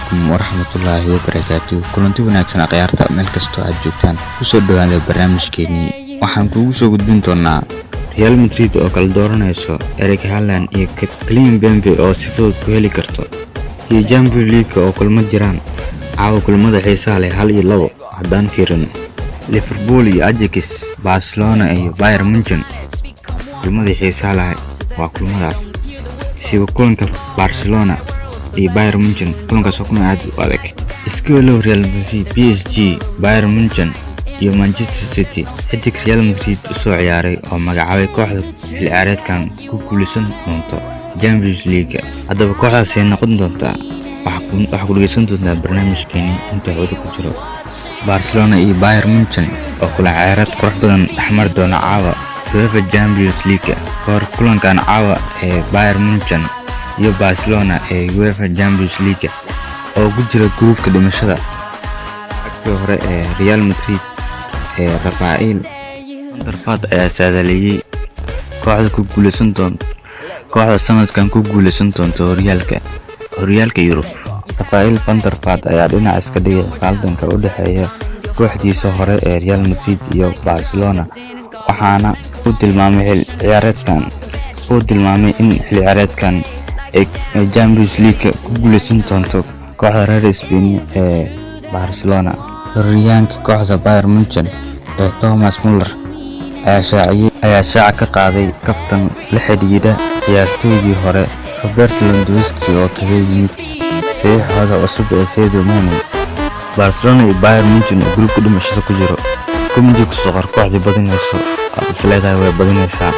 عليكم ورحمة الله وبركاته. كلنتي wanaagsan aqyaarta meel kasto aad joogtaan ku soo dhawaada barnaamijkeeni. Waxaan kugu soo gudbin doonaa Real Madrid oo kala dooranayso Erling Haaland iyo Kylian Mbappe oo si fudud ku heli karto, iyo Champions League oo kulmo jiraan caawa kulmada xiisaha leh 1 iyo 2 haddaan fiirino. Liverpool iyo Ajax, Barcelona iyo Bayern Munchen kulmada xiisaha leh waa kulmadaas. Siba kulanka Barcelona iyo Bayern Munchen kulankaas oo kuma aad u adag. Iskoola Real Madrid, PSG, Bayern Munchen iyo Manchester City xidig Real Madrid soo ciyaaray oo magacaabay kooxda xilli ciyaareedkan ku guuleysan doonto Champions League. Haddaba kooxdaas ay noqon doontaa wax ku dhageysan doontaa barnaamijkeeni inta wada ku jiro. Barcelona iyo Bayern Munchen oo kula ciyaareed qurux badan dhexmar doona caawa UEFA Champions League. Kulankan caawa ee Bayern Munchen iyo Barcelona ee UEFA Champions League oo ku jira groupka dhimashada. Xagga hore ee Real Madrid ee Rafael Darfad ayaa saadaaliyay kooxda ku guuleysan doonto kooxda sanadkan ku guuleysan doonto horyaalka Yurub. Rafael van der Vaart ayaa dhinac iska dhigay faldanka u dhaxeeya kooxdiisa hore ee Real Madrid iyo Barcelona, waxaana uu tilmaamay in xilli ciyaareedkan ay Champions League ku guuleysan doonto kooxda reer Spain ee Barcelona. Horyaalka kooxda Bayern Munchen ee Thomas Müller ayaa shaaca ka qaaday kaftan la xidhiidha ciyaartoydii hore Robert Lewandowski oo kaga yimid saxiixooda cusub ee Sadio Mane. Barcelona iyo Bayern Munchen oo groupka dhimashada ku jiro kumid ku soo qor kooxda badinayso isleedahay way badinaysaa.